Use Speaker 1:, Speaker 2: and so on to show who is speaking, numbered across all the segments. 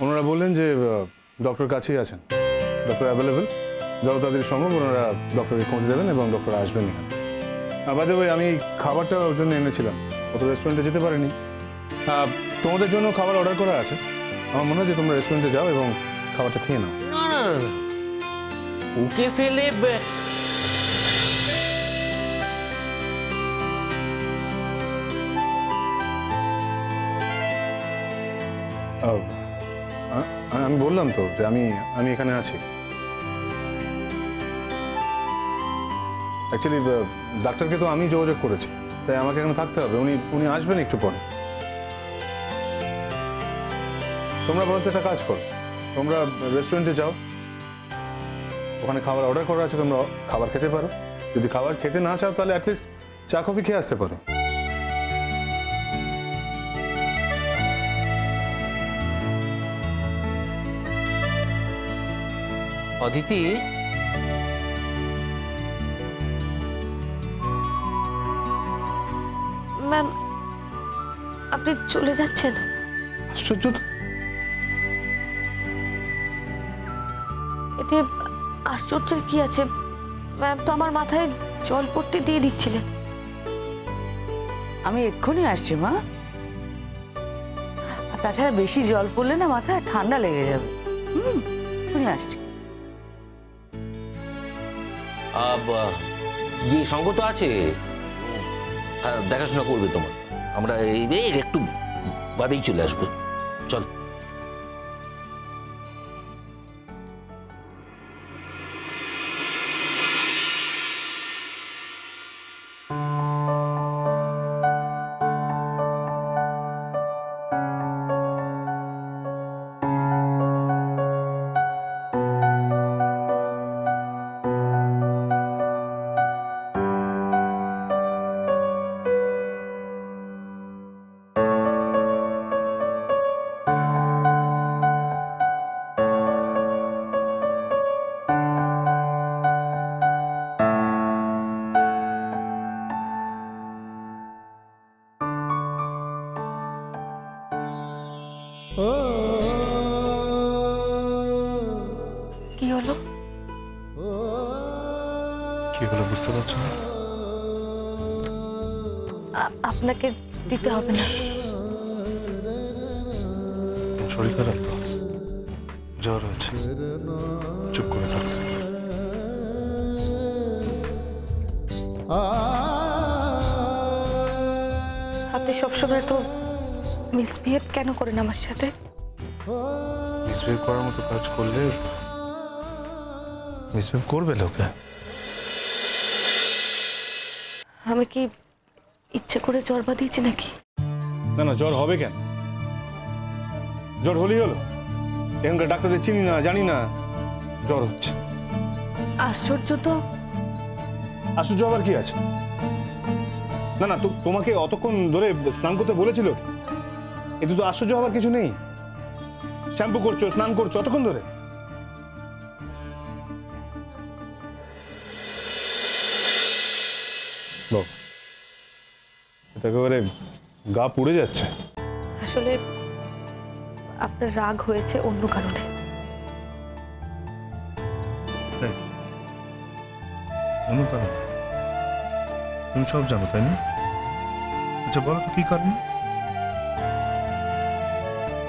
Speaker 1: ওনারা বললেন যে ডক্টর কাছেই আছেন, ডক্টর অ্যাভেলেবেল, যত তাড়াতাড়ি সম্ভব ওনারা ডক্টরকে খোঁজ দেবেন এবং ডক্টর আসবেন এখানে। বাদে ভাই আমি খাবারটা ওর জন্য এনেছিলাম, ও তো রেস্টুরেন্টে যেতে পারেনি। তোমাদের জন্য খাবার অর্ডার করা আছে, আমার মনে হয় যে তোমরা রেস্টুরেন্টে যাও এবং খাবারটা খেয়ে নাও।
Speaker 2: না না না, ওকে ফেলে
Speaker 1: আমি বললাম তো যে আমি এখানে আছি। অ্যাকচুয়ালি ডাক্তারকে তো আমি যোগাযোগ করেছি, তাই আমাকে এখানে থাকতে হবে। উনি আসবেন একটু পরে। তোমরা বরঞ্চ একটা কাজ করো, তোমরা রেস্টুরেন্টে যাও, ওখানে খাবার অর্ডার করা আছে, তোমরা খাবার খেতে পারো। যদি খাবার খেতে না চাও তাহলে অ্যাটলিস্ট চা কফি খেয়ে আসতে পারো।
Speaker 2: অদিতি,
Speaker 3: ম্যাম আপনি চলে যাচ্ছেন?
Speaker 1: আশ্চর্য তো।
Speaker 3: এতে আশ্চর্যের কি আছে? ম্যাম তো আমার মাথায় জল পট্টি দিয়ে দিচ্ছিলেন।
Speaker 4: আমি এক্ষুনি আসছি মা। আর তাছাড়া বেশি জল পড়লে না মাথায় ঠান্ডা লেগে যাবে। এক্ষুনি আসছি।
Speaker 2: গিয়ে সঙ্গ তো আছে, হ্যাঁ দেখাশোনা করবে তোমার। আমরা এই একটু বাদেই চলে আসবো, চল।
Speaker 3: কি হলো?
Speaker 1: কি হলো বুঝতে পারছো না?
Speaker 3: আপনাকে দিতে হবে না।
Speaker 1: শরীর খারাপ তো, জ্বর হয়েছে, চুপ করে থাকো।
Speaker 3: আপনি সবসময় তো মিসবিহেভ কেন করেন আমার সাথে?
Speaker 1: মিসবিহেভ করার মতো কাজ করলে মিসবিহেভ করবে লোকে।
Speaker 3: আমি কি ইচ্ছে করে জ্বর বাঁধিয়েছি নাকি?
Speaker 1: না না, জ্বর হবে কেন? জ্বর হলেই হলো। এখানকার ডাক্তারদের চিনি না, জানি না, জ্বর হচ্ছে।
Speaker 3: আশ্চর্য তো।
Speaker 1: আশ্চর্য আবার কি আছে? না না, তোমাকে অতক্ষণ ধরে স্নান করতে বলেছিল, এতে তো আশ্চর্য হবার কিছু নেই। শ্যাম্পু করছো, স্নান করছো অতক্ষণ ধরে। এটা একেবারে গা পুড়ে যাচ্ছে।
Speaker 3: আসলে আপনার রাগ হয়েছে অন্য কারণে।
Speaker 1: অন্য কারণ? তুমি সব জানো তাই না? আচ্ছা বলো তো কি কারণ?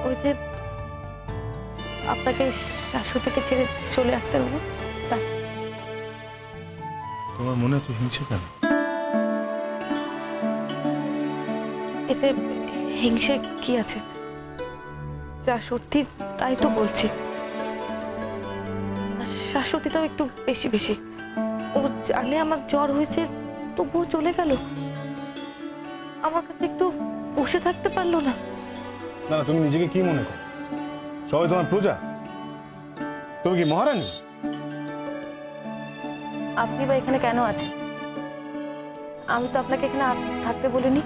Speaker 3: ওই যে আপনাকে শাশুড়ি থেকে ছেড়ে চলে আসতে হলো।
Speaker 1: তোমার মনে এত হিংসে কেন?
Speaker 3: এতে হিংসে কি আছে? যা সত্যি তাই তো বলছি। শাশুড়িটাও একটু বেশি বেশি। ও জানে আমার জ্বর হয়েছে, তবুও চলে গেল। আমার কাছে একটু বসে থাকতে পারলো না।
Speaker 1: না তুমি নিজেকে কি মনে করো? সবাই তোমার প্রজা? তুমি কি মহারানী?
Speaker 3: আপনি বা এখানে কেন আছেন? আমি তো আপনাকে এখানে থাকতে বলিনি।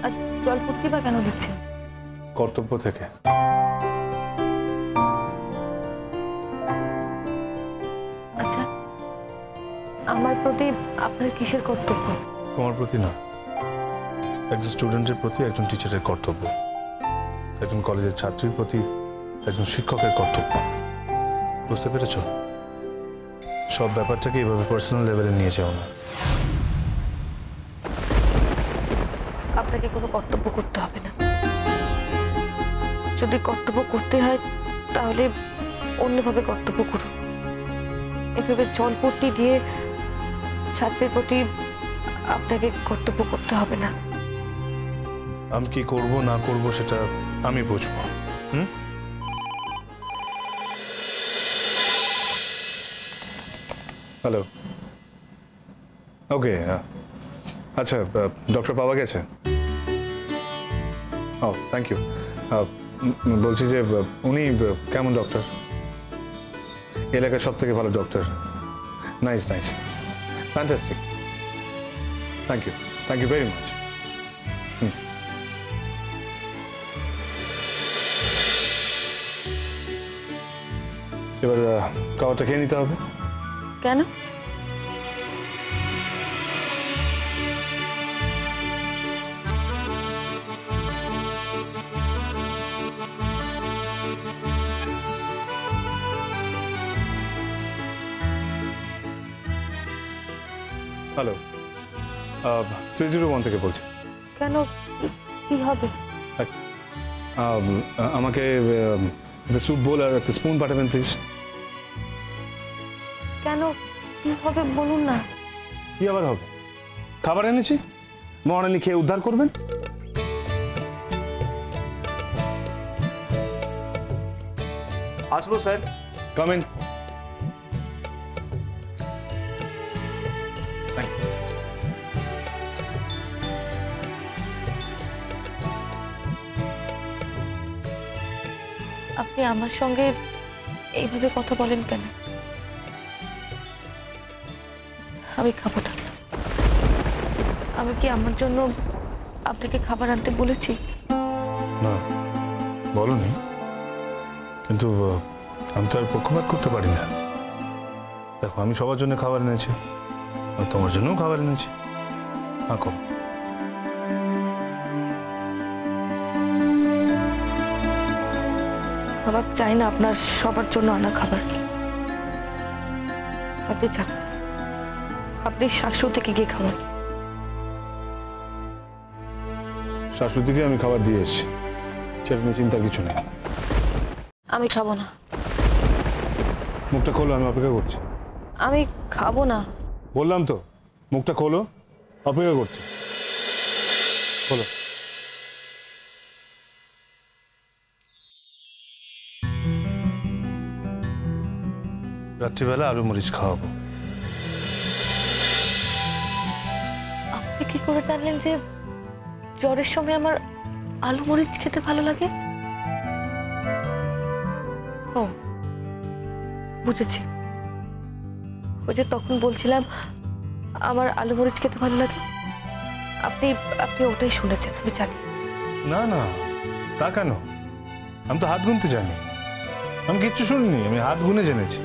Speaker 3: আর জলপট্টি বা কেন দিচ্ছেন?
Speaker 1: কর্তব্য থেকে।
Speaker 3: আচ্ছা, আমার প্রতি আপনার কিসের কর্তব্য?
Speaker 1: তোমার প্রতি না, একজন স্টুডেন্টের প্রতি একজন টিচারের কর্তব্য। একজন কলেজের ছাত্রীর প্রতি একজন শিক্ষকের কর্তব্য। বুঝতে পেরেছ? সব ব্যাপারটাকে এভাবে পার্সোনাল লেভেলে নিয়ে যাও না।
Speaker 3: আপনাকে কোনো কর্তব্য করতে হবে না। যদি কর্তব্য করতে হয় তাহলে অন্যভাবে কর্তব্য করুন। এভাবে জলপট্টি দিয়ে ছাত্রের প্রতি আপনাকে কর্তব্য করতে হবে না।
Speaker 1: আমি কি করব না করব সেটা আমি বুঝবো। হ্যালো, ওকে, আচ্ছা, ডক্টর পাওয়া গেছে? ও, থ্যাংক ইউ। বলছি যে উনি কেমন ডক্টর? এলাকার সব থেকে ভালো doctor. Nice nice, fantastic. Thank you very much. এবার খাবারটা খেয়ে নিতে হবে।
Speaker 4: কেন?
Speaker 1: হ্যালো, 301 থেকে বলছি।
Speaker 3: কেন, কি হবে?
Speaker 1: আমাকে একটা স্যুপ বোল আর একটা স্পুন পাঠাবেন প্লিজ।
Speaker 3: কেন, কি হবে বলুন না।
Speaker 1: কি আবার হবে? খাবার এনেছি, মহারানী খেয়ে উদ্ধার করবেন।
Speaker 5: আসবো স্যার।
Speaker 1: Come in.
Speaker 3: আপনি আমার সঙ্গে এইভাবে কথা বলেন কেন? আমি খাবো না। আমি কি আমার জন্য আপনাকে খাবার আনতে বলেছি?
Speaker 1: না, বলনি, কিন্তু আমি তো আর পক্ষপাত করতে পারি না। দেখো, আমি সবার জন্য খাবার এনেছি, আমি তোমার জন্যও খাবার এনেছি। হ্যাঁ, করো।
Speaker 3: আমার চাই না আপনার সবার জন্য আনা খাবার। আপনি যান, আপনি শাশুড়িকে গিয়ে খাবার।
Speaker 1: শাশুড়িকে আমি খাবার দিয়ে এসেছি, সেটা নিয়ে চিন্তার কিছু নেই।
Speaker 3: আমি খাবো না।
Speaker 1: মুখটা খোলো, আমি অপেক্ষা করছি।
Speaker 3: আমি খাবো না।
Speaker 1: বললাম তো, মুখটা খোলো, অপেক্ষা করছি। খোলো। রাত্রিবেলা আলু মরিচ খাওয়াবো।
Speaker 3: আপনি কি করে জানলেন যে জ্বরের সময় আমার আলু মরিচ খেতে ভালো লাগে? ও, বুঝেছি। ওই যে তখন বলছিলাম আমার আলু মরিচ খেতে ভালো লাগে, আপনি আপনি ওটাই শুনেছেন, আমি জানি।
Speaker 1: না না, তা কেন? আমি তো হাত গুনতে জানি। আমি কিচ্ছু শুনিনি, আমি হাত গুনে জেনেছি।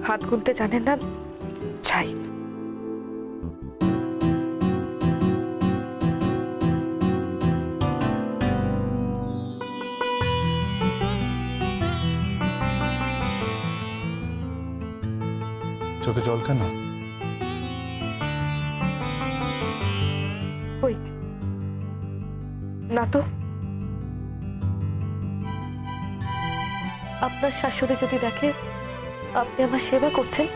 Speaker 3: হাত গুনতে জানেন না, ছাই।
Speaker 1: চোখে জল কেন?
Speaker 3: ওয়েট, না তো। আপনার শাশুড়ি যদি দেখে আপনি আমার সেবা করছেন,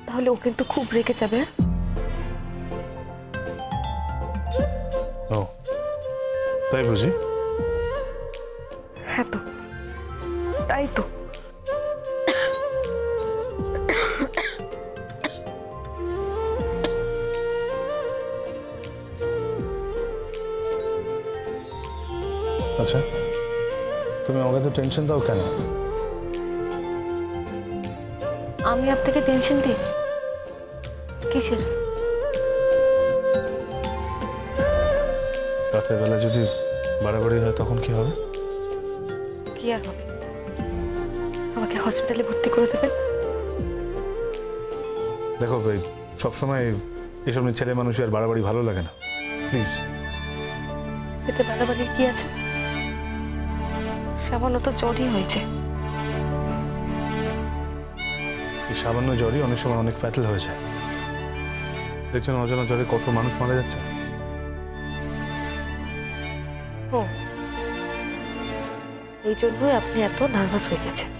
Speaker 3: তাহলে ও কিন্তু খুব রেগে যাবে।
Speaker 1: ও, তাই বুঝি?
Speaker 3: হ্যাঁ তো, তাই তো।
Speaker 1: আচ্ছা, তুমি আমাকে তো টেনশন দাও কেন?
Speaker 3: আমি আপনাকে টেনশন দিই? কিসের?
Speaker 1: রাতের বেলা যদি বাড়াবাড়ি হয় তখন কি হবে?
Speaker 3: কি আর হবে? আমাকে হসপিটালে ভর্তি করে দেবেন।
Speaker 1: দেখো ভাই, সবসময় এসব নিয়ে ছেলে মানুষের বাড়াবাড়ি ভালো লাগে না। প্লিজ
Speaker 3: এতে বাড়াবাড়ির কি আছে? সামান্য তো জ্বরই হয়েছে।
Speaker 1: এই সামান্য জ্বরই অনেক সময় অনেক ফ্যাটাল হয়ে যায়। দেখছেন অজানা জ্বরে কত মানুষ মারা যাচ্ছে।
Speaker 3: ও, এই জন্যই আপনি এত নার্ভাস হয়ে গেছেন।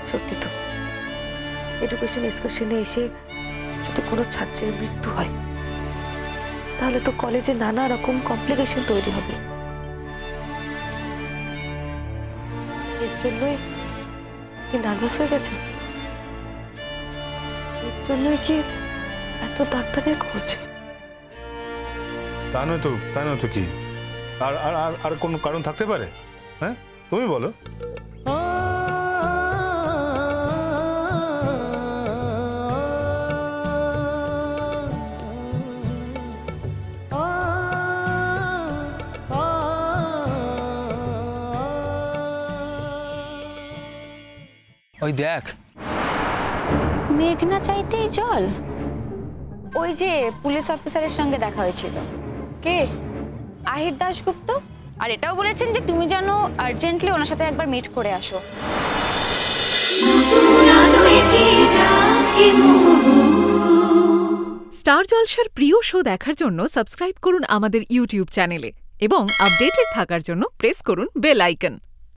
Speaker 3: সত্যি তো, এডুকেশন এক্সকারশনে এসে যদি কোনো ছাত্রের মৃত্যু হয় তাহলে তো কলেজে নানা রকম কমপ্লিকেশন তৈরি হবে। এর জন্যই আপনি নার্ভাস হয়ে গেছেন? এর জন্যই কি এত ডাক্তারের খোঁজ?
Speaker 1: তা নয় তো কি, আর আর আর আর কোনো কারণ থাকতে পারে? হ্যাঁ, তুমি বলো।
Speaker 5: ওই দেখ,
Speaker 6: মেঘ না চাইতেই জল। ওই যে পুলিশ অফিসারের সঙ্গে দেখা হয়েছিল।
Speaker 3: কে?
Speaker 6: আহির দাশগুপ্ত। আর এটাও বলেছেন যে তুমি যেন আর্জেন্টলি ওনার সাথে একবার মিট করে আসো।
Speaker 7: স্টার জলসার প্রিয় শো দেখার জন্য সাবস্ক্রাইব করুন আমাদের ইউটিউব চ্যানেলে এবং আপডেটেড থাকার জন্য প্রেস করুন বেল আইকন।